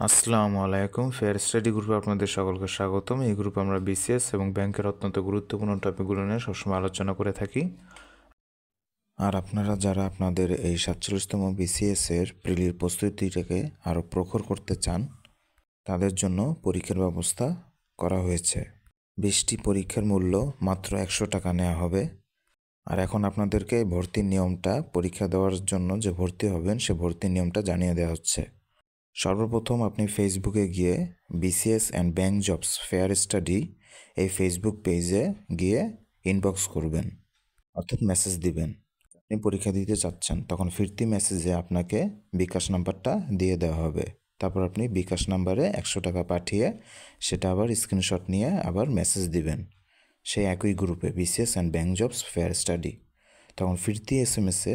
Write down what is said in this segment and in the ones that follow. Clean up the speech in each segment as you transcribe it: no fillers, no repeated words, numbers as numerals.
আসসালামু আলাইকুম। Fair study গ্রুপে আপনাদের সকলকে স্বাগতম। এই গ্রুপে আমরা বিসিএস এবং ব্যাংকের অত্যন্ত গুরুত্বপূর্ণ টপিকগুলো নিয়ে সবসময় আলোচনা করে থাকি। আর আপনারা যারা আপনাদের এই 47তম বিসিএসের প্রিলির প্রস্তুতিটাকে আরও প্রখর করতে চান, তাদের জন্য পরীক্ষার ব্যবস্থা করা হয়েছে। 20টি পরীক্ষার মূল্য মাত্র 100 টাকা নেওয়া হবে। আর এখন আপনাদেরকে ভর্তির নিয়মটা, পরীক্ষা দেওয়ার জন্য যে ভর্তি হবেন সে ভর্তির নিয়মটা জানিয়ে দেওয়া হচ্ছে। সর্বপ্রথম আপনি ফেসবুকে গিয়ে BCS and bank jobs fair study এই ফেসবুক পেজে গিয়ে ইনবক্স করবেন, অর্থাৎ মেসেজ দিবেন আপনি পরীক্ষা দিতে চাচ্ছেন। তখন ফিরতি মেসেজে আপনাকে বিকাশ নাম্বারটা দিয়ে দেওয়া হবে। তারপর আপনি বিকাশ নাম্বারে 100 টাকা পাঠিয়ে সেটা আবার স্ক্রিনশট নিয়ে আবার মেসেজ দিবেন সেই একই গ্রুপে, BCS and bank jobs fair study. তখন ফিরতি এসএমএসে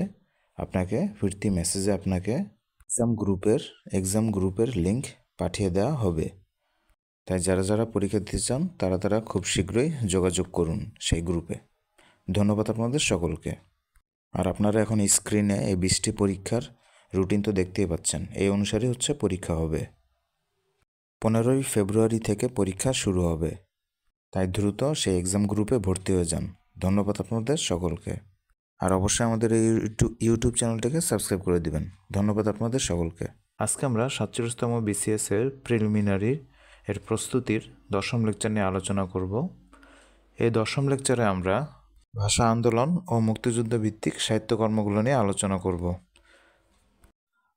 আপনাকে, ফিরতি মেসেজে আপনাকে এক্সাম গ্রুপের লিংক পাঠিয়ে দেওয়া হবে। তাই যারা যারা পরীক্ষা দিতে চান তারা খুব শীঘ্রই যোগাযোগ করুন সেই গ্রুপে। ধন্যবাদ আপনাদের সকলকে। আর আপনারা এখন স্ক্রিনে এই 20টি পরীক্ষার রুটিন তো দেখতেই পাচ্ছেন। এই অনুসারে পরীক্ষা হবে। 15ই ফেব্রুয়ারি থেকে পরীক্ষা শুরু হবে। তাই দ্রুত সেই এক্সাম গ্রুপে ভর্তি হয়ে যান। ধন্যবাদ আপনাদের সকলকে। আর অবশ্যই আমাদের এই ইউটিউব চ্যানেলটাকে সাবস্ক্রাইব করে দিবেন। ধন্যবাদ আপনাদের সকলকে। আজকে আমরা 47তম বিসিএসের প্রিলিমিনারি এর প্রস্তুতির 10ম লেকচার নিয়ে আলোচনা করব। এই 10ম লেকচারে আমরা ভাষা আন্দোলন ও মুক্তিযুদ্ধ ভিত্তিক সাহিত্যকর্মগুলো নিয়ে আলোচনা করব।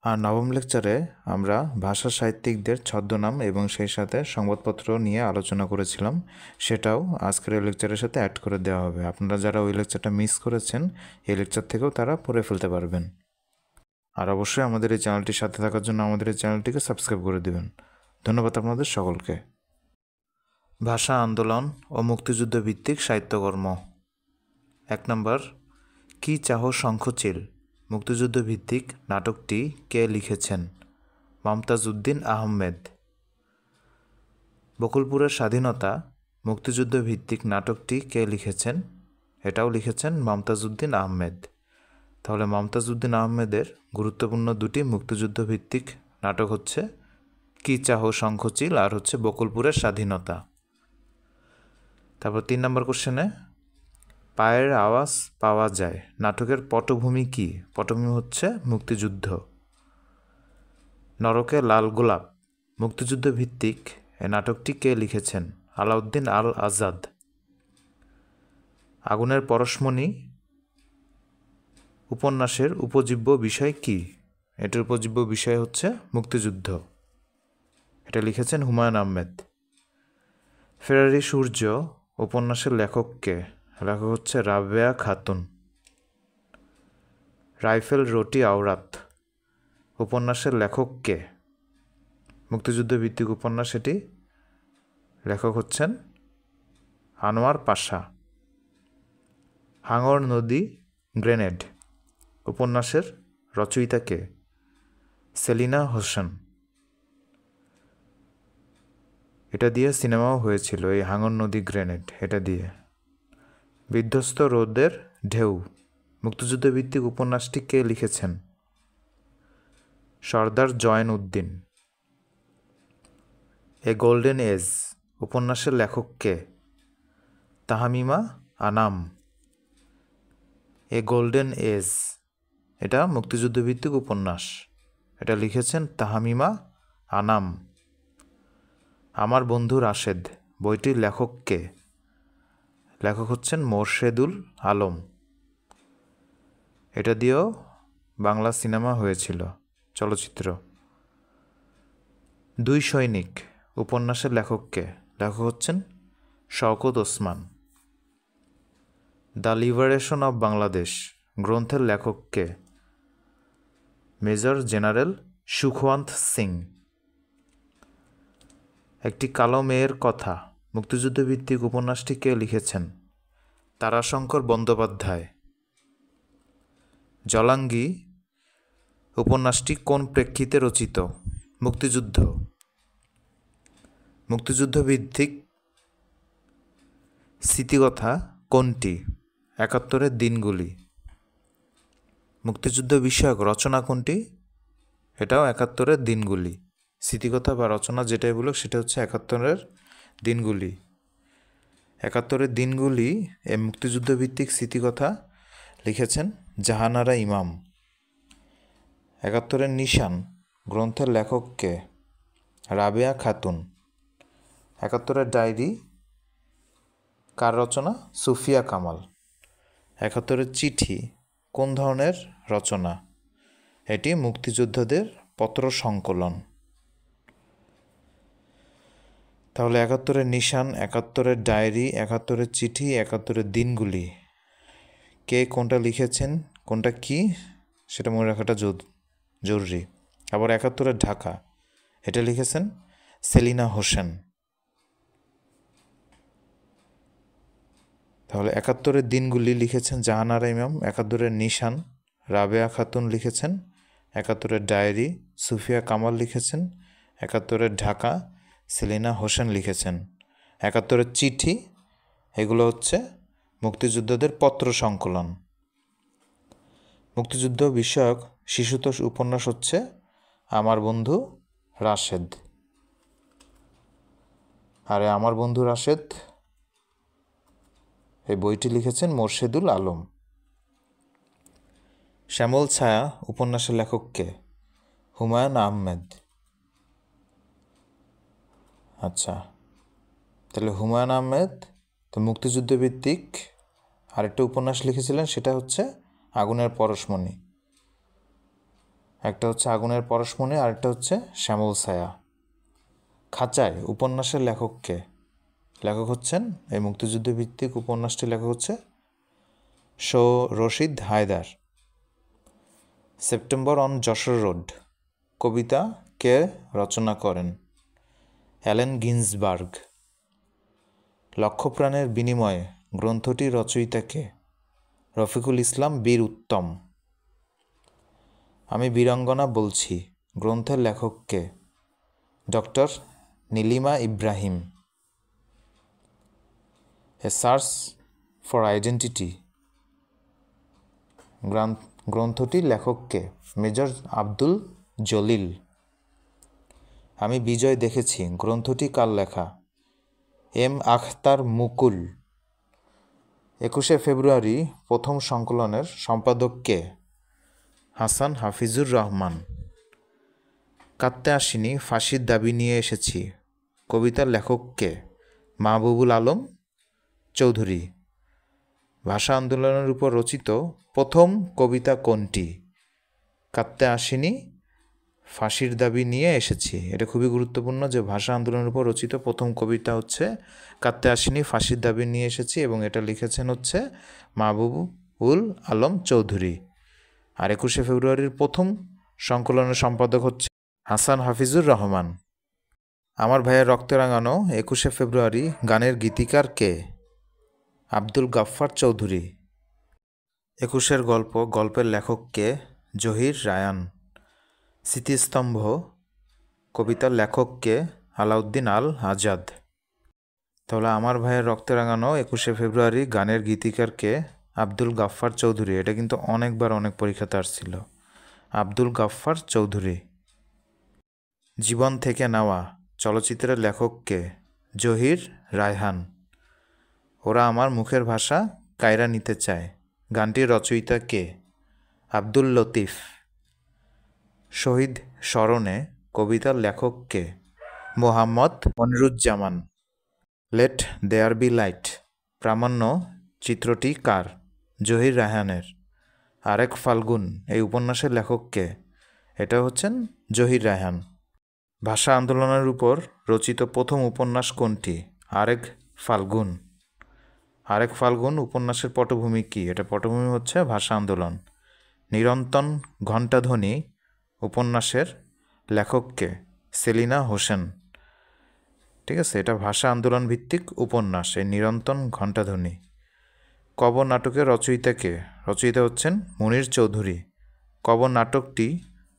আর 9ম লেকচারে আমরা ভাষা সাহিত্যিকদের ছদ্মনাম এবং সেই সাথে সংবাদপত্র নিয়ে আলোচনা করেছিলাম, সেটাও আজকের এই লেকচারের সাথে অ্যাড করে দেওয়া হবে। আপনারা যারা ওই লেকচারটা মিস করেছেন, এই লেকচার থেকেও তারা পড়ে ফেলতে পারবেন। আর অবশ্যই আমাদের এই চ্যানেলটির সাথে থাকার জন্য আমাদের এই চ্যানেলটিকে সাবস্ক্রাইব করে দেবেন। ধন্যবাদ আপনাদের সকলকে। ভাষা আন্দোলন ও মুক্তিযুদ্ধ ভিত্তিক সাহিত্যকর্ম। 1 নম্বর, কি চাহ শঙ্খচিল মুক্তিযুদ্ধ ভিত্তিক নাটকটি কে লিখেছেন? মমতাজ উদ্দিন আহমেদ। বকুলপুরের স্বাধীনতা মুক্তিযুদ্ধ ভিত্তিক নাটকটি কে লিখেছেন? এটাও লিখেছেন মমতাজ উদ্দিন আহমেদ। তাহলে মমতাজ উদ্দিন আহমেদের গুরুত্বপূর্ণ দুটি মুক্তিযুদ্ধ ভিত্তিক নাটক হচ্ছে কি চাহ শঙ্খচিল আর বকুলপুরের স্বাধীনতা। তারপর 3 নম্বর কোশ্চেনে, পায়ের আওয়াজ পাওয়া যায় নাটকের পটভূমি কি? পটভূমি হচ্ছে মুক্তিযুদ্ধ। নরকে লাল গোলাপ মুক্তিযুদ্ধ ভিত্তিক এ নাটকটি কে লিখেছেন? আলাউদ্দিন আল আজাদ। আগুনের পরশমণি উপন্যাসের উপজীব্য বিষয় কি? এটার উপজীব্য বিষয় হচ্ছে মুক্তিযুদ্ধ। এটা লিখেছেন হুমায়ুন আহমেদ। ফেরারি সূর্য উপন্যাসের লেখক কে? লেখক হচ্ছে রাবেয়া খাতুন। রাইফেল রোটি আওরাত উপন্যাসের লেখক কে? মুক্তিযুদ্ধ ভিত্তিক উপন্যাস এটি, লেখক হচ্ছেন আনোয়ার পাশা। হাঙর নদী গ্রেনেড উপন্যাসের রচয়িতা কে? সেলিনা হোসেন। এটা দিয়ে সিনেমাও হয়েছিল, এই হাঙর নদী গ্রেনেড এটা দিয়ে। বিধ্বস্ত রোদের ঢেউ মুক্তিযুদ্ধ ভিত্তিক উপন্যাসটি কে লিখেছেন? Sardar Jainuddin. A Golden Age উপন্যাসের লেখক কে? Tahmima Anam. A Golden Age এটা মুক্তিযুদ্ধ ভিত্তিক উপন্যাস, এটা লিখেছেন তাহমিমা আনাম। আমার বন্ধু রাশেদ বইটির লেখক কে? লেখক হচ্ছেন মোর্শেদুল আলম। এটা দিয়েও বাংলা সিনেমা হয়েছিল, চলচ্চিত্র। দুই সৈনিক উপন্যাসের লেখক কে? লেখক হচ্ছেন Shawkat Osman. The Liberation of Bangladesh গ্রন্থের লেখক কে? Major General Sukhwant Singh. একটি কালো মেয়ের কথা মুক্তিযুদ্ধ ভিত্তিক উপন্যাসটি কে লিখেছেন? তারাশঙ্কর বন্দ্যোপাধ্যায়। জলাঙ্গি উপন্যাসটি কোন প্রেক্ষিতে রচিত? মুক্তিযুদ্ধ। মুক্তিযুদ্ধ ভিত্তিক স্মৃতিকথা কোনটি? 71-এর দিনগুলি। মুক্তিযুদ্ধ বিষয়ক রচনা কোনটি? এটাও 71-এর দিনগুলি। স্মৃতিকথা বা রচনা যেটাই বলুক সেটা হচ্ছে 71-এর দিনগুলি। 71-এর দিনগুলি এ মুক্তিযুদ্ধভিত্তিক স্মৃতিকথা লিখেছেন জাহানারা ইমাম। 71-এর নিশান গ্রন্থের লেখককে রাবেয়া খাতুন। 71-এর ডায়েরি কার রচনা? সুফিয়া কামাল। 71-এর চিঠি কোন ধরনের রচনা? এটি মুক্তিযোদ্ধাদের পত্র সংকলন। তাহলে 71-এর নিশান, 71-এর ডায়েরি, 71-এর চিঠি, 71-এর দিনগুলি, কে কোনটা লিখেছেন, কোনটা কি সেটা মনে রাখাটা জরুরি। আবার 71-এর ঢাকা, এটা লিখেছেন সেলিনা হোসেন। তাহলে 71-এর দিনগুলি লিখেছেন জাহানারা ইমাম, 71-এর নিশান রাবেয়া খাতুন লিখেছেন, 71-এর ডায়েরি সুফিয়া কামাল লিখেছেন, 71-এর ঢাকা সেলিনা হোসেন লিখেছেন, 71-এর চিঠি এগুলো হচ্ছে মুক্তিযোদ্ধাদের পত্র সংকলন। মুক্তিযুদ্ধ বিষয়ক শিশুতোষ উপন্যাস হচ্ছে আমার বন্ধু রাশেদ। আরে আমার বন্ধু রাশেদ এই বইটি লিখেছেন মোর্শেদুল আলম। শ্যামল ছায়া উপন্যাসের লেখককে? হুমায়ুন আহমেদ। আচ্ছা, তাহলে হুমায়ুন আহমেদ তো মুক্তিযুদ্ধভিত্তিক আরেকটা উপন্যাস লিখেছিলেন, সেটা হচ্ছে আগুনের পরশমণি। একটা হচ্ছে আগুনের পরশমণি, আরেকটা হচ্ছে শ্যামল ছায়া। খাঁচায় উপন্যাসের লেখককে? লেখক হচ্ছেন এই মুক্তিযুদ্ধভিত্তিক উপন্যাসটির লেখক হচ্ছে Rashid Haider. September on Jessore Road কবিতা কে রচনা করেন? Allen Ginsberg. লক্ষ্যপ্রাণের বিনিময়ে গ্রন্থটির রচয়িতা কে? রফিকুল ইসলাম বীর উত্তম। আমি বীরাঙ্গনা বলছি গ্রন্থের লেখক কে? Doctor Nilima Ibrahim. A Search for Identity গ্রন্থটির লেখক কে? মেজর আব্দুল জলিল। আমি বিজয় দেখেছি গ্রন্থটি কার লেখা? এম আখতার মুকুল। 21শে ফেব্রুয়ারি প্রথম সংকলনের সম্পাদক কে? হাসান হাফিজুর রহমান। কাঁদতে আসিনি ফাঁসির দাবি নিয়ে এসেছি কবিতার লেখক কে? মাহবুবুল আলম চৌধুরী। ভাষা আন্দোলনের উপর রচিত প্রথম কবিতা কোনটি? কাঁদতে আসিনি ফাঁসির দাবি নিয়ে এসেছি। এটা খুবই গুরুত্বপূর্ণ যে ভাষা আন্দোলনের উপর রচিত প্রথম কবিতা হচ্ছে কাঁদতে আসিনি ফাঁসির দাবি নিয়ে এসেছি, এবং এটা লিখেছেন হচ্ছে মাহবুবুল আলম চৌধুরী। আর 21শে ফেব্রুয়ারির প্রথম সংকলনের সম্পাদক হচ্ছে হাসান হাফিজুর রহমান। আমার ভাইয়ের রক্তে রাঙানো 21শে ফেব্রুয়ারি গানের গীতিকার কে? আব্দুল গাফফার চৌধুরী। 21-এর গল্পের লেখক কে? জহির রায়ান। স্মৃতিস্তম্ভ কবিতার লেখক কে? আলাউদ্দিন আল আজাদ। তাহলে আমার ভাইয়ের রক্তে রাঙানো 21শে ফেব্রুয়ারি গানের গীতিকার কে? আব্দুল গাফফার চৌধুরী। এটা কিন্তু অনেকবার অনেক পরীক্ষাতে আসছিল। আব্দুল গাফফার চৌধুরী। জীবন থেকে নেওয়া চলচ্চিত্রের লেখক কে? জহির রায়হান। ওরা আমার মুখের ভাষা কায়রা নিতে চায় গানটির রচয়িতা কে? আব্দুল লতিফ। শহীদ স্মরণে কবিতার লেখক কে? Mohammad Moniruzzaman. Let There Be Light প্রামাণ্য চিত্রটি কার? জহির রায়হানের। আরেক ফাল্গুন এই উপন্যাসের লেখক কে? এটা হচ্ছেন জহির রায়হান। ভাষা আন্দোলনের উপর রচিত প্রথম উপন্যাস কোনটি? আরেক ফাল্গুন। আরেক ফাল্গুন উপন্যাসের পটভূমি কি? এটা পটভূমি হচ্ছে ভাষা আন্দোলন। নিরন্তন ঘণ্টাধ্বনি উপন্যাসের লেখক কে? সেলিনা হোসেন। ঠিক আছে, এটা ভাষা আন্দোলন ভিত্তিক উপন্যাস এই নিরন্তন ঘণ্টাধ্বনি। কবর নাটকের রচয়িতা কে? রচয়িতা হচ্ছেন মুনির চৌধুরী। কবর নাটকটি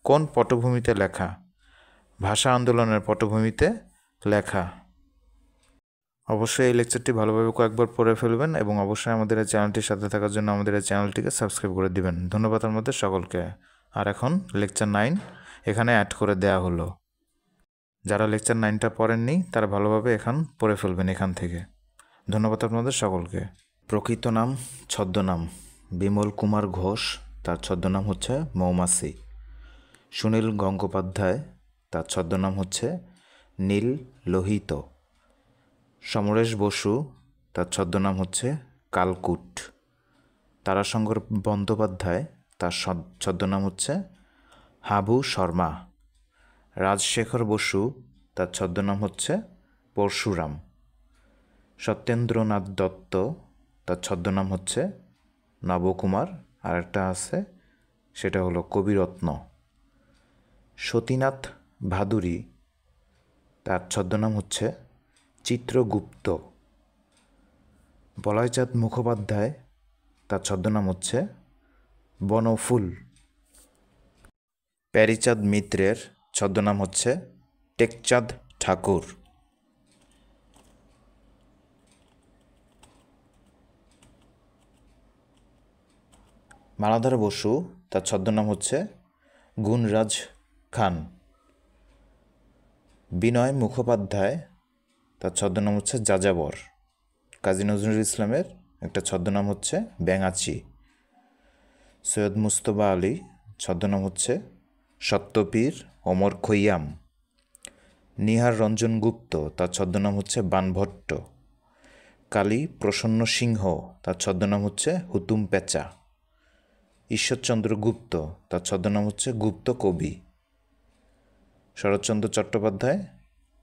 কোন পটভূমিতে লেখা? ভাষা আন্দোলনের পটভূমিতে লেখা। অবশ্যই এই লেকচারটি ভালোভাবে কয়েকবার পড়ে ফেলবেন এবং অবশ্যই আমাদের এই চ্যানেলটির সাথে থাকার জন্য আমাদের এই চ্যানেলটিকে সাবস্ক্রাইব করে দিবেন। ধন্যবাদ আমাদের সকলকে। আর এখন লেকচার 9 এখানে অ্যাড করে দেয়া হলো। যারা লেকচার 9টা পড়েননি তারা ভালোভাবে পড়ে ফেলবেন এখান থেকে। ধন্যবাদ আপনাদের সকলকে। প্রকৃত নাম, ছদ্মনাম: বিমল কুমার ঘোষ, তার ছদ্মনাম হচ্ছে মৌমাছি। সুনীল গঙ্গোপাধ্যায়, তার ছদ্মনাম হচ্ছে নীল লোহিত। সমরেশ বসু, তার ছদ্মনাম হচ্ছে কালকুট। তারাশঙ্কর বন্দ্যোপাধ্যায়, তার ছদ্মনাম হচ্ছে হাবু শর্মা। রাজশেখর বসু, তার ছদ্মনাম হচ্ছে পরশুরাম। সত্যেন্দ্রনাথ দত্ত, তার ছদ্মনাম হচ্ছে নবকুমার। আর একটা আছে, সেটা হলো কবিরত্ন। সতীনাথ ভাদুরী, তার ছদ্মনাম হচ্ছে চিত্রগুপ্ত। বলয়চাঁদ মুখোপাধ্যায়, তার ছদ্মনাম হচ্ছে বনফুল। প্যারীচাঁদ মিত্রের ছদ্মনাম হচ্ছে টেকচাঁদ ঠাকুর। মালাধর বসু, তার ছদ্মনাম হচ্ছে গুণরাজ খান। বিনয় মুখোপাধ্যায়, তার ছদ্মনাম হচ্ছে যাযাবর। কাজী নজরুল ইসলামের একটা ছদ্মনাম হচ্ছে ব্যাঙাচি। সৈয়দ মুস্তফা আলী, ছদ্মনাম হচ্ছে সত্যপীর ওমর খৈয়াম। নিহার রঞ্জন গুপ্ত, তার ছদ্মনাম হচ্ছে বানভট্ট। কালী প্রসন্ন সিংহ, তার ছদ্মনাম হচ্ছে হুতুম পেঁচা। ঈশ্বরচন্দ্র গুপ্ত, তার ছদ্মনাম হচ্ছে গুপ্ত কবি। শরৎচন্দ্র চট্টোপাধ্যায়,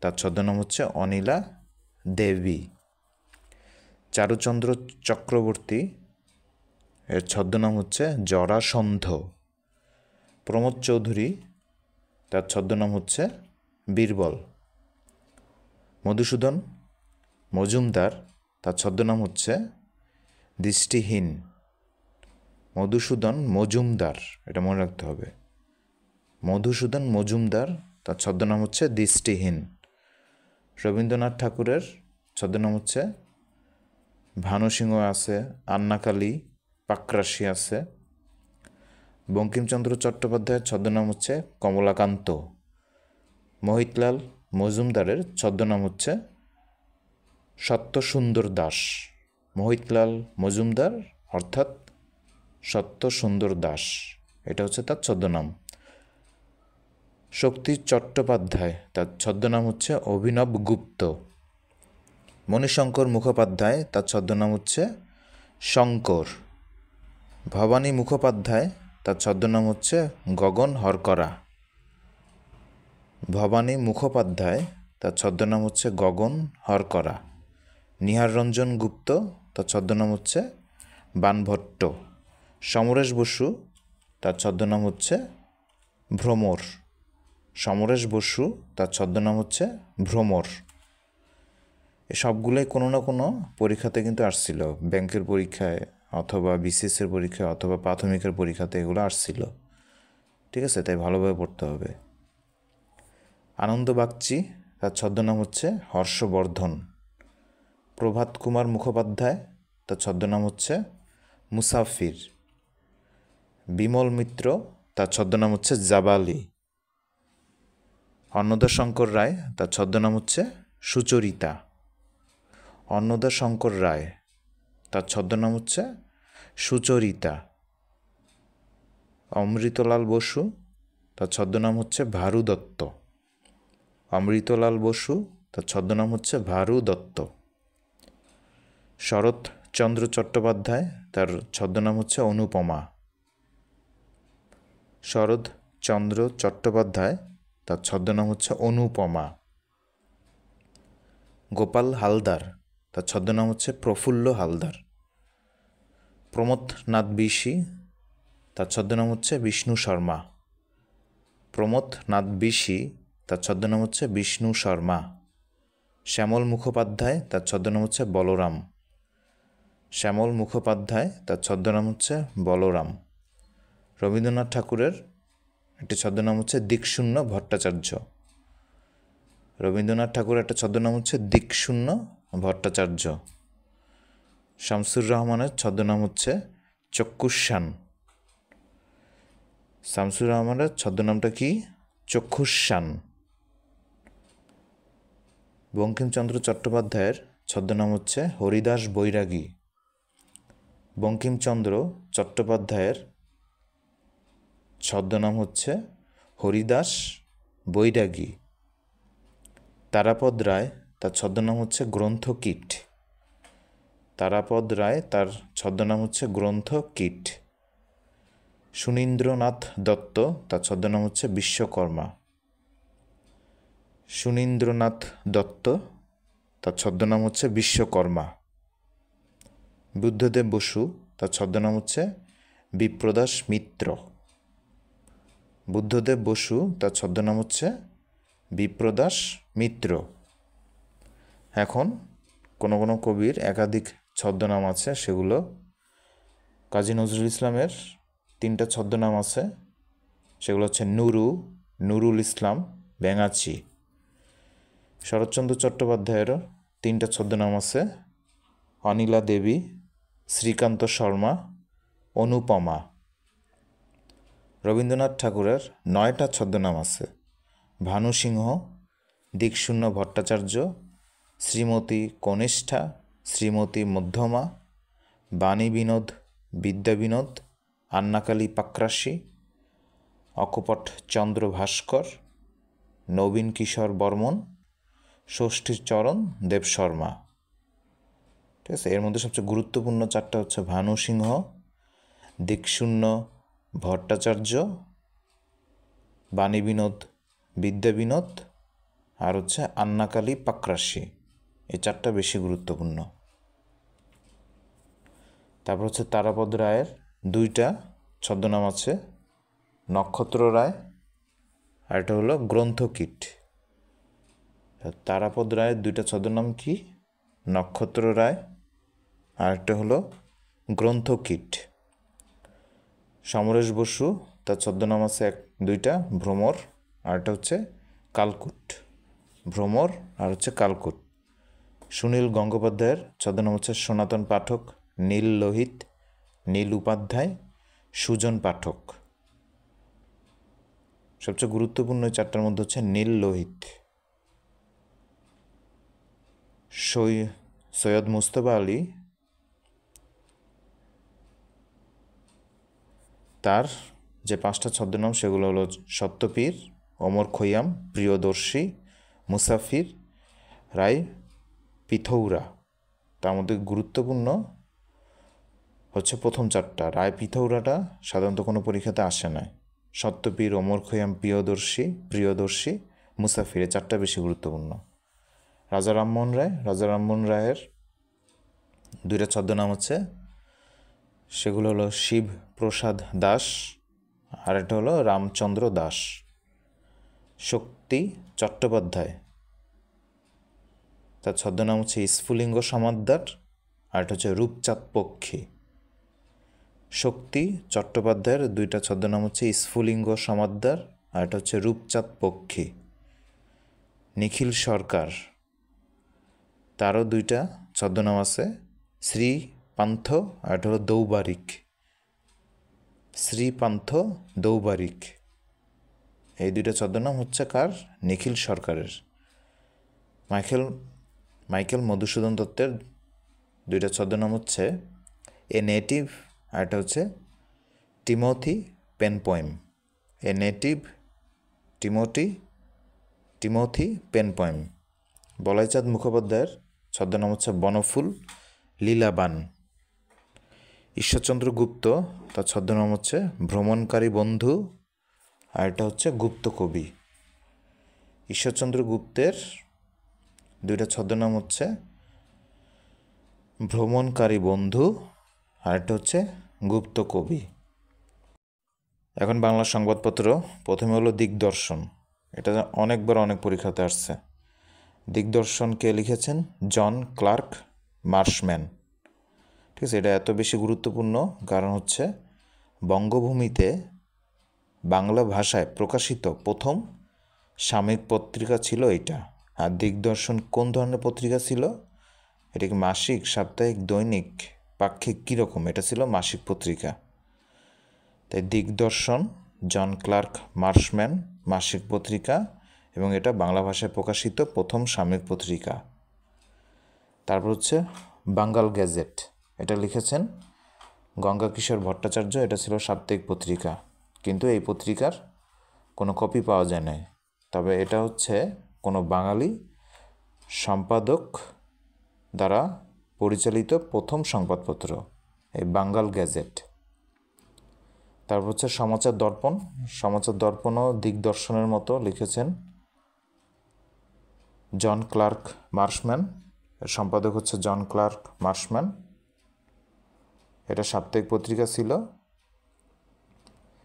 তার ছদ্মনাম হচ্ছে অনিলা দেবী। চারুচন্দ্র চক্রবর্তী, এর ছদ্মনাম হচ্ছে জরাসন্ধ। প্রমোদ চৌধুরী, তার ছদ্মনাম হচ্ছে বীরবল। মধুসূদন মজুমদার, তার ছদ্মনাম হচ্ছে দৃষ্টিহীন। মধুসূদন মজুমদার, এটা মনে রাখতে হবে। মধুসূদন মজুমদার, তার ছদ্মনাম হচ্ছে দৃষ্টিহীন। রবীন্দ্রনাথ ঠাকুরের ছদ্মনাম হচ্ছে ভানুসিংহ আছে, আন্নাকালী, পাকরাশি আছে। বঙ্কিমচন্দ্র চট্টোপাধ্যায়ের ছদ্মনাম হচ্ছে কমলাকান্ত। মোহিতলাল মজুমদারের ছদ্মনাম হচ্ছে সত্যসুন্দর দাস। মোহিতলাল মজুমদার অর্থাৎ সত্যসুন্দর দাস, এটা হচ্ছে তার ছদ্মনাম। শক্তি চট্টোপাধ্যায়, তার ছদ্মনাম হচ্ছে অভিনব গুপ্ত। মণিশঙ্কর মুখোপাধ্যায়, তার ছদ্মনাম হচ্ছে শঙ্কর। ভবানী মুখোপাধ্যায়, তার ছদ্মনাম হচ্ছে গগন হরকরা। ভবানী মুখোপাধ্যায়, তার ছদ্মনাম হচ্ছে গগন হরকরা। নিহার রঞ্জন গুপ্ত, তার ছদ্মনাম হচ্ছে বানভট্ট। সমরেশ বসু, তার ছদ্মনাম হচ্ছে ভ্রমর। সমরেশ বসু, তার ছদ্মনাম হচ্ছে ভ্রমর। এ সবগুলোই কোনো না কোনো পরীক্ষাতে কিন্তু আসছিল, ব্যাংকের পরীক্ষায় অথবা বিসিএসের পরীক্ষায় অথবা প্রাথমিকের পরীক্ষাতে এগুলো আসছিল। ঠিক আছে, তাই ভালোভাবে পড়তে হবে। আনন্দ বাগচি, তার ছদ্মনাম হচ্ছে হর্ষবর্ধন। প্রভাত কুমার মুখোপাধ্যায়, তার ছদ্মনাম হচ্ছে মুসাফির। বিমল মিত্র, তার ছদ্মনাম হচ্ছে জাবালি। অন্নদা শঙ্কর রায়, তার ছদ্মনাম হচ্ছে সুচরিতা। অন্নদা শঙ্কর রায়, তার ছদ্মনাম হচ্ছে সুচরিতা। অমৃতলাল বসু, তার ছদ্মনাম হচ্ছে ভারু দত্ত। অমৃতলাল বসু, তার ছদ্মনাম হচ্ছে ভারু দত্ত। শরৎচন্দ্র চট্টোপাধ্যায়, তার ছদ্মনাম হচ্ছে অনুপমা। শরৎচন্দ্র চট্টোপাধ্যায়, তার ছদ্মনাম হচ্ছে অনুপমা। গোপাল হালদার, তার ছদ্মনাম হচ্ছে প্রফুল্ল হালদার। প্রমথনাথ বিশি, তার ছদ্মনাম হচ্ছে বিষ্ণু শর্মা। প্রমথনাথ বিশি, তার ছদ্মনাম হচ্ছে বিষ্ণু শর্মা। শ্যামল মুখোপাধ্যায়, তার ছদ্মনাম হচ্ছে বলরাম। শ্যামল মুখোপাধ্যায়, তার ছদ্মনাম হচ্ছে বলরাম। রবীন্দ্রনাথ ঠাকুরের একটি ছদ্মনাম হচ্ছে দিকশূন্য ভট্টাচার্য। রবীন্দ্রনাথ ঠাকুরের একটা ছদ্মনাম হচ্ছে দিকশূন্য ভট্টাচার্য। শামসুর রহমানের ছদ্মনাম হচ্ছে চক্ষুষ্যান। শামসুর রহমানের ছদ্মনামটা কি? চক্ষুষ্যান। বঙ্কিমচন্দ্র চট্টোপাধ্যায়ের ছদ্মনাম হচ্ছে হরিদাস বৈরাগী। বঙ্কিমচন্দ্র চট্টোপাধ্যায়ের ছদ্মনাম হচ্ছে হরিদাস বৈরাগী। তারাপদ রায় তার ছদ্মনাম হচ্ছে গ্রন্থকীট। তারাপদ রায় তার ছদ্মনাম হচ্ছে গ্রন্থকীট। সুনীন্দ্রনাথ দত্ত তার ছদ্মনাম হচ্ছে বিশ্বকর্মা। সুনীন্দ্রনাথ দত্ত তার ছদ্মনাম হচ্ছে বিশ্বকর্মা। বুদ্ধদেব বসু তার ছদ্মনাম হচ্ছে বিপ্রদাস মিত্র। বুদ্ধদেব বসু তার ছদ্মনাম হচ্ছে বিপ্রদাস মিত্র। এখন কোনো কোনো কবির একাধিক ছদ্মনাম আছে, সেগুলো কাজী নজরুল ইসলামের 3টা ছদ্মনাম আছে, সেগুলো হচ্ছে নুরু, নুরুল ইসলাম, ব্যাঙাচি। শরৎচন্দ্র চট্টোপাধ্যায়েরও 3টা ছদ্মনাম আছে, অনিলা দেবী, শ্রীকান্ত শর্মা, অনুপমা। রবীন্দ্রনাথ ঠাকুরের 9টা ছদ্মনাম আছে, ভানু সিংহ, দিকশূন্য ভট্টাচার্য, শ্রীমতী কনিষ্ঠা, শ্রীমতী মধ্যমা, বাণী বিনোদ, বিদ্যা বিনোদ, আন্নাকালী পাকরাশি, অকপট চন্দ্র ভাস্কর, নবীন কিশোর বর্মন, ষষ্ঠীচরণ দেব শর্মা। ঠিক আছে, এর মধ্যে সবচেয়ে গুরুত্বপূর্ণ 4টা হচ্ছে ভানু সিংহ, দিকশূন্য ভট্টাচার্য, বাণী বিনোদ, বিদ্যা বিনোদ, আর হচ্ছে আন্নাকালী পাকরাশি। এই 4টা বেশি গুরুত্বপূর্ণ। তারপর হচ্ছে তারাপদ রায়ের 2টা ছদ্মনাম আছে, নক্ষত্র রায়, আর এটা হলো গ্রন্থকীট। তারাপদ রায়ের 2টা ছদ্মনাম কি? নক্ষত্র রায়, আর একটা হলো গ্রন্থকীট। সমরেশ বসু তার ছদ্মনাম আছে 2টা, ভ্রমর, আর একটা হচ্ছে কালকুট। ভ্রমর আর হচ্ছে কালকুট। সুনীল গঙ্গোপাধ্যায়ের ছদ্মনাম হচ্ছে সনাতন পাঠক, নীল লোহিত, নীল উপাধ্যায়, সুজন পাঠক। সবচেয়ে গুরুত্বপূর্ণ 4টার মধ্যে হচ্ছে নীল লোহিত। সৈয়দ মুস্তফা আলী তার যে 5টা ছদ্মনাম সেগুলো হলো সত্যপীর, ওমর খৈয়াম, প্রিয়দর্শী, মুসাফির, রায় পিথৌরা। তার মধ্যে গুরুত্বপূর্ণ হচ্ছে প্রথম 4টা। রায় পিথৌরাটা সাধারণত কোনো পরীক্ষাতে আসে না। সত্যপীর, ওমর খৈয়াম, প্রিয়দর্শী, মুসাফির, 4টা বেশি গুরুত্বপূর্ণ। রাজা রামমোহন রায়, রাজা রামমোহন রায়ের 2টা ছদ্মনাম হচ্ছে, সেগুলো হলো শিব প্রসাদ দাস, আর একটা হলো রামচন্দ্র দাস। শক্তি চট্টোপাধ্যায় তার ছদ্মনাম হচ্ছে স্ফুলিঙ্গ সমাদ্দার, আর এটা হচ্ছে রূপচাঁদ পক্ষী। শক্তি চট্টোপাধ্যায়ের 2টা ছদ্মনাম হচ্ছে স্ফুলিঙ্গ সমাদ্দার, আর এটা হচ্ছে রূপচাঁদ পক্ষী। নিখিল সরকার তারও 2টা ছদ্মনাম আছে, শ্রীপান্থ, আর এটা হলো দৌবারিক। শ্রীপান্থ, দৌবারিক, এই 2টা ছদ্মনাম হচ্ছে কার? নিখিল সরকারের। মাইকেল মধুসূদন দত্তের 2টা ছদ্মনাম হচ্ছে এ নেটিভ, আর এটা হচ্ছে Timothy পেনপয়েম। A native, Timothy পেনপয়েম। Balaichand মুখোপাধ্যায়ের ছদ্মনাম হচ্ছে বনফুল, লীলাবান। ঈশ্বরচন্দ্র গুপ্ত তার ছদ্মনাম হচ্ছে ভ্রমণকারী বন্ধু, আর এটা হচ্ছে গুপ্ত কবি। ঈশ্বরচন্দ্র গুপ্তের 2টা ছদ্মনাম হচ্ছে ভ্রমণকারী বন্ধু, আর এটা হচ্ছে গুপ্ত কবি। এখন বাংলা সংবাদপত্র, প্রথমে হলো দিগদর্শন। এটা অনেকবার অনেক পরীক্ষাতে আসছে। দিগদর্শনকে লিখেছেন জন ক্লার্ক মার্শম্যান। ঠিক আছে, এটা এত বেশি গুরুত্বপূর্ণ কারণ হচ্ছে বঙ্গভূমিতে বাংলা ভাষায় প্রকাশিত প্রথম সাময়িক পত্রিকা ছিল এটা। আর দিগদর্শন কোন ধরনের পত্রিকা ছিল? এটা কি মাসিক, সাপ্তাহিক, দৈনিক, পাক্ষিক, কীরকম? এটা ছিল মাসিক পত্রিকা। তাই দিগদর্শন জন ক্লার্ক মার্শম্যান মাসিক পত্রিকা, এবং এটা বাংলা ভাষায় প্রকাশিত প্রথম সাময়িক পত্রিকা। তারপর হচ্ছে বাঙ্গাল গ্যাজেট, এটা লিখেছেন গঙ্গা কিশোর ভট্টাচার্য। এটা ছিল সাপ্তাহিক পত্রিকা, কিন্তু এই পত্রিকার কোনো কপি পাওয়া যায় না। তবে এটা হচ্ছে কোনো বাঙালি সম্পাদক দ্বারা পরিচালিত প্রথম সংবাদপত্র, এই বাঙ্গাল গ্যাজেট। তারপর হচ্ছে সমাচার দর্পণ। সমাচার দর্পণও দিগদর্শনের মতো লিখেছেন জন ক্লার্ক মার্শম্যান। এর সম্পাদক হচ্ছে জন ক্লার্ক মার্শম্যান। এটা সাপ্তাহিক পত্রিকা ছিল।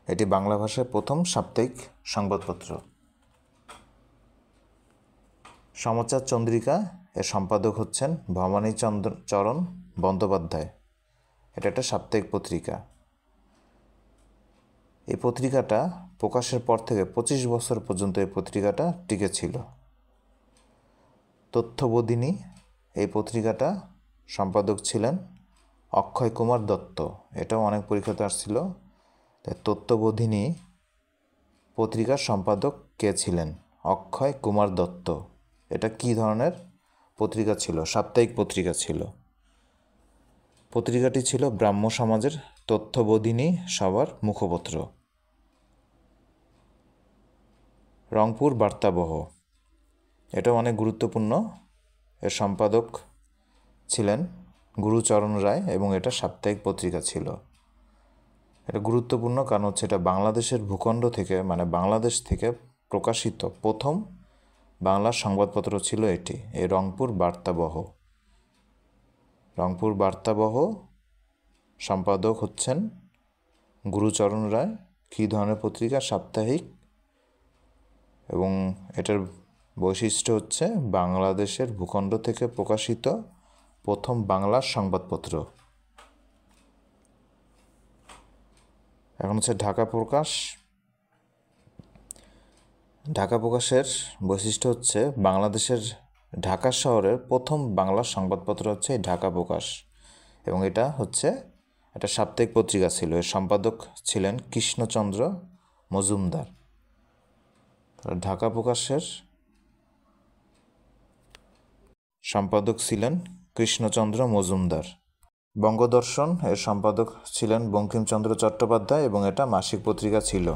এটি বাংলা ভাষায় প্রথম সাপ্তাহিক সংবাদপত্র। সমাচার চন্দ্রিকা, এর সম্পাদক হচ্ছেন ভবানী চরণ বন্দ্যোপাধ্যায়। এটা একটা সাপ্তাহিক পত্রিকা। এই পত্রিকাটা প্রকাশের পর থেকে 25 বছর পর্যন্ত এই পত্রিকাটা টিকে ছিল। তথ্যবোধিনী, এই পত্রিকাটা সম্পাদক ছিলেন অক্ষয় কুমার দত্ত। এটাও অনেক পরীক্ষাতে আসছিল। তথ্যবোধিনী পত্রিকার সম্পাদক কে ছিলেন? অক্ষয় কুমার দত্ত। এটা কি ধরনের পত্রিকা ছিল? সাপ্তাহিক পত্রিকা ছিল। পত্রিকাটি ছিল ব্রাহ্ম সমাজের তথ্যবোধিনী সভার মুখপত্র। রংপুর বার্তাবহ, এটা অনেক গুরুত্বপূর্ণ। এর সম্পাদক ছিলেন গুরুচরণ রায় এবং এটা সাপ্তাহিক পত্রিকা ছিল। এটা গুরুত্বপূর্ণ কারণ হচ্ছে এটা বাংলাদেশের ভূখণ্ড থেকে, মানে বাংলাদেশ থেকে প্রকাশিত প্রথম বাংলা সংবাদপত্র ছিল এটি, এই রংপুর বার্তাবহ। রংপুর বার্তাবহ সম্পাদক হচ্ছেন গুরুচরণ রায়। কী ধরনের পত্রিকা? সাপ্তাহিক। এবং এটার বৈশিষ্ট্য হচ্ছে বাংলাদেশের ভূখণ্ড থেকে প্রকাশিত প্রথম বাংলা সংবাদপত্র। এখন হচ্ছে ঢাকা প্রকাশ। ঢাকা প্রকাশের বৈশিষ্ট্য হচ্ছে বাংলাদেশের ঢাকা শহরের প্রথম বাংলা সংবাদপত্র হচ্ছে ঢাকা প্রকাশ, এবং এটা হচ্ছে একটা সাপ্তাহিক পত্রিকা ছিল। এর সম্পাদক ছিলেন কৃষ্ণচন্দ্র মজুমদার। ঢাকা প্রকাশের সম্পাদক ছিলেন কৃষ্ণচন্দ্র মজুমদার। বঙ্গদর্শন, এর সম্পাদক ছিলেন বঙ্কিমচন্দ্র চট্টোপাধ্যায় এবং এটা মাসিক পত্রিকা ছিল।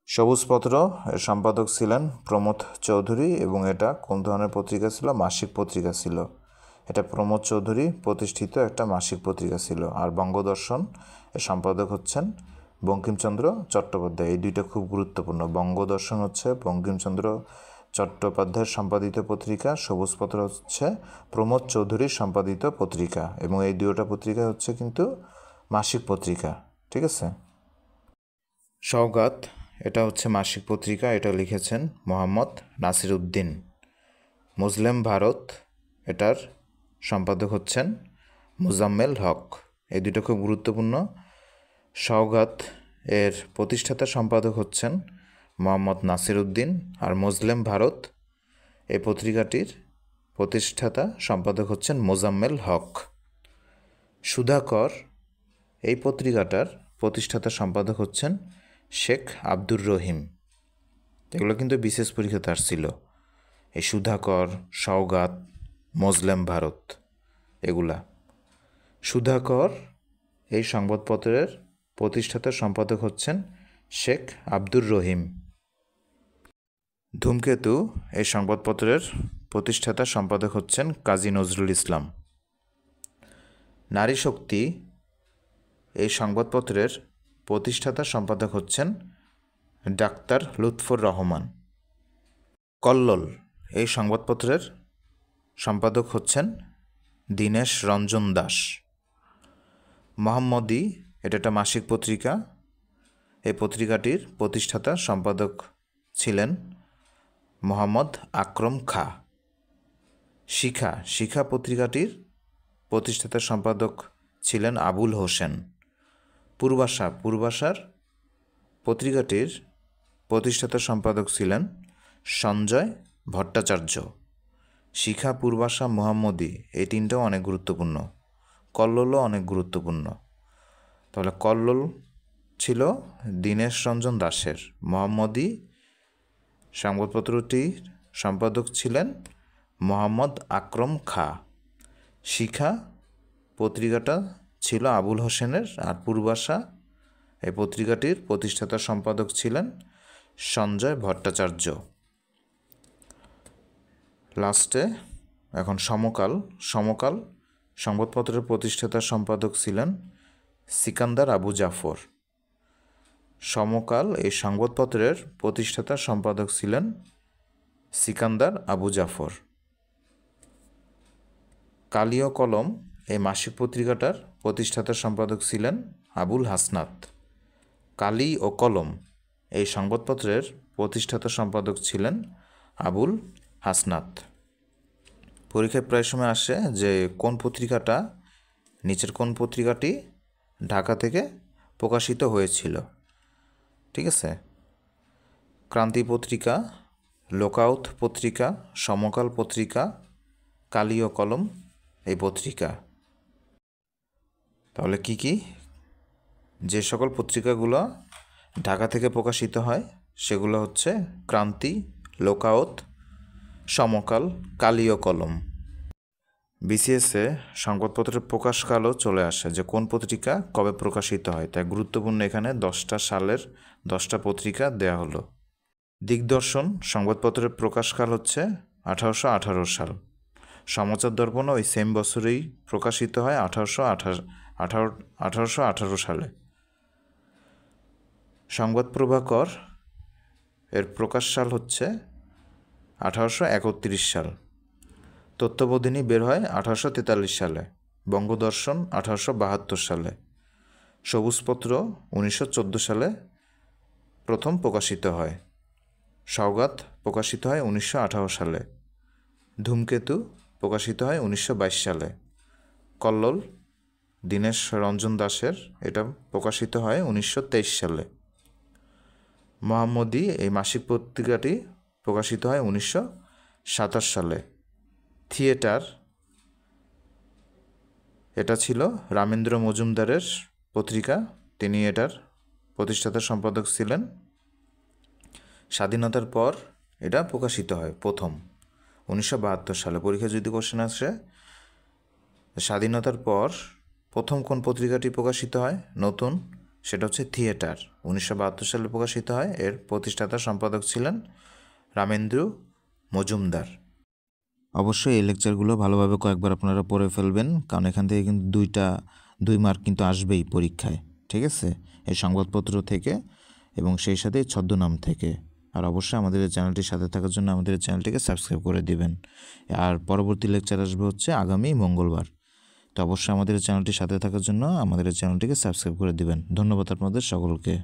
সবুজপত্র, এর সম্পাদক ছিলেন প্রমথ চৌধুরী এবং এটা কোন ধরনের পত্রিকা ছিল? মাসিক পত্রিকা ছিল। এটা প্রমথ চৌধুরী প্রতিষ্ঠিত একটা মাসিক পত্রিকা ছিল। আর বঙ্গদর্শন, এর সম্পাদক হচ্ছেন বঙ্কিমচন্দ্র চট্টোপাধ্যায়। এই দুইটা খুব গুরুত্বপূর্ণ। বঙ্গদর্শন হচ্ছে বঙ্কিমচন্দ্র চট্টোপাধ্যায়ের সম্পাদিত পত্রিকা, সবুজপত্র হচ্ছে প্রমথ চৌধুরীর সম্পাদিত পত্রিকা, এবং এই দুইটা পত্রিকা হচ্ছে কিন্তু মাসিক পত্রিকা। ঠিক আছে। সওগাত, এটা হচ্ছে মাসিক পত্রিকা। এটা লিখেছেন মোহাম্মদ নাসির উদ্দিন। মুসলিম ভারত, এটার সম্পাদক হচ্ছেন মুজাম্মেল হক। এই দুটো খুব গুরুত্বপূর্ণ। সওগাত এর প্রতিষ্ঠাতা সম্পাদক হচ্ছেন মোহাম্মদ নাসির উদ্দিন, আর মুসলিম ভারত এই পত্রিকাটির প্রতিষ্ঠাতা সম্পাদক হচ্ছেন মোজাম্মেল হক। সুধাকর, এই পত্রিকাটার প্রতিষ্ঠাতা সম্পাদক হচ্ছেন শেখ আব্দুর রহিম। এগুলো কিন্তু বিশেষ পরীক্ষাতে আসছিল। এই সুধাকর, সওগাত, মুসলিম ভারত, এগুলা। সুধাকর এই সংবাদপত্রের প্রতিষ্ঠাতা সম্পাদক হচ্ছেন শেখ আব্দুর রহিম। ধূমকেতু, এই সংবাদপত্রের প্রতিষ্ঠাতা সম্পাদক হচ্ছেন কাজী নজরুল ইসলাম। নারী শক্তি, এই সংবাদপত্রের প্রতিষ্ঠাতা সম্পাদক হচ্ছেন ডাক্তার লুৎফর রহমান। কল্লোল, এই সংবাদপত্রের সম্পাদক হচ্ছেন দীনেশ রঞ্জন দাস। মোহাম্মদী, এটা একটা মাসিক পত্রিকা। এই পত্রিকাটির প্রতিষ্ঠাতা সম্পাদক ছিলেন মোহাম্মদ আকরম খা। শিখা, শিখা পত্রিকাটির প্রতিষ্ঠাতা সম্পাদক ছিলেন আবুল হোসেন। পূর্বাশা, পূর্বাশার পত্রিকাটির প্রতিষ্ঠাতা সম্পাদক ছিলেন সঞ্জয় ভট্টাচার্য। শিখা, পূর্বাশা, মোহাম্মদী, এই তিনটাও অনেক গুরুত্বপূর্ণ। কল্লোলও অনেক গুরুত্বপূর্ণ। তাহলে কল্লোল ছিল দীনেশ রঞ্জন দাসের, মোহাম্মদী সংবাদপত্রটির সম্পাদক ছিলেন মোহাম্মদ আকরম খাঁ। শিখা পত্রিকাটা ছিল আবুল হোসেনের, আর পূর্বাশা এই পত্রিকাটির প্রতিষ্ঠাতা সম্পাদক ছিলেন সঞ্জয় ভট্টাচার্য। লাস্টে এখন সমকাল সংবাদপত্রের প্রতিষ্ঠাতা সম্পাদক ছিলেন সিকান্দার আবু জাফর। সমকাল এই সংবাদপত্রের প্রতিষ্ঠাতা সম্পাদক ছিলেন সিকান্দার আবু জাফর। কালি ও কলম এই মাসিক পত্রিকাটার প্রতিষ্ঠাতা সম্পাদক ছিলেন আবুল হাসনাত। কালি ও কলম এই সংবাদপত্রের প্রতিষ্ঠাতা সম্পাদক ছিলেন আবুল হাসনাত। পরীক্ষায় প্রায় সময় আসে যে নিচের কোন পত্রিকাটি ঢাকা থেকে প্রকাশিত হয়েছিল। ঠিক আছে, ক্রান্তি পত্রিকা, লোকআউট পত্রিকা, সমকাল পত্রিকা, কালি ও কলম এই পত্রিকা। তাহলে কি যে সকল পত্রিকাগুলো ঢাকা থেকে প্রকাশিত হয় সেগুলো হচ্ছে ক্রান্তি, লোকআউট, সমকাল, কালি ও কলম। বিসিএসে সংবাদপত্রের প্রকাশকালও চলে আসে যে কোন পত্রিকা কবে প্রকাশিত হয়, তাই গুরুত্বপূর্ণ এখানে 10টা সালের 10টা পত্রিকা দেয়া হলো। দিগদর্শন সংবাদপত্রের প্রকাশকাল হচ্ছে 1818 সাল। সমাচার দর্পণ ওই সেম বছরেই প্রকাশিত হয় 1818 সালে। সংবাদ প্রভাকর এর প্রকাশ সাল হচ্ছে 1831 সাল। তথ্যবোধিনী বের হয় 1843 সালে। বঙ্গদর্শন 1872 সালে। সবুজপত্র 1914 সালে প্রথম প্রকাশিত হয়। সওগাত প্রকাশিত হয় 1918 সালে। ধূমকেতু প্রকাশিত হয় 1922 সালে। কল্লোল দীনেশ রঞ্জন দাশের, এটা প্রকাশিত হয় 1923 সালে। মোহাম্মদী এই মাসিক পত্রিকাটি প্রকাশিত হয় 1927 সালে। থিয়েটার এটা ছিল রামেন্দ্র মজুমদারের পত্রিকা, তিনি এটার প্রতিষ্ঠাতা সম্পাদক ছিলেন। স্বাধীনতার পর এটা প্রকাশিত হয় প্রথম 1972 সালে। পরীক্ষা যদি কোশ্চেন আসে স্বাধীনতার পর প্রথম কোন পত্রিকাটি প্রকাশিত হয় নতুন, সেটা হচ্ছে থিয়েটার, 1972 সালে প্রকাশিত হয়। এর প্রতিষ্ঠাতা সম্পাদক ছিলেন রামেন্দ্র মজুমদার। অবশ্যই এই লেকচারগুলো ভালোভাবে কয়েকবার আপনারা পড়ে ফেলবেন, কারণ এখান থেকে কিন্তু 2 মার্ক কিন্তু আসবেই পরীক্ষায়। ঠিক আছে, এই সংবাদপত্র থেকে এবং সেই সাথে ছদ্মনাম থেকে। আর অবশ্যই আমাদের এই চ্যানেলটির সাথে থাকার জন্য আমাদের এই চ্যানেলটিকে সাবস্ক্রাইব করে দিবেন। আর পরবর্তী লেকচার আসবে হচ্ছে আগামী মঙ্গলবার। তো অবশ্যই আমাদের এই চ্যানেলটির সাথে থাকার জন্য আমাদের এই চ্যানেলটিকে সাবস্ক্রাইব করে দিবেন। ধন্যবাদ আপনাদের সকলকে।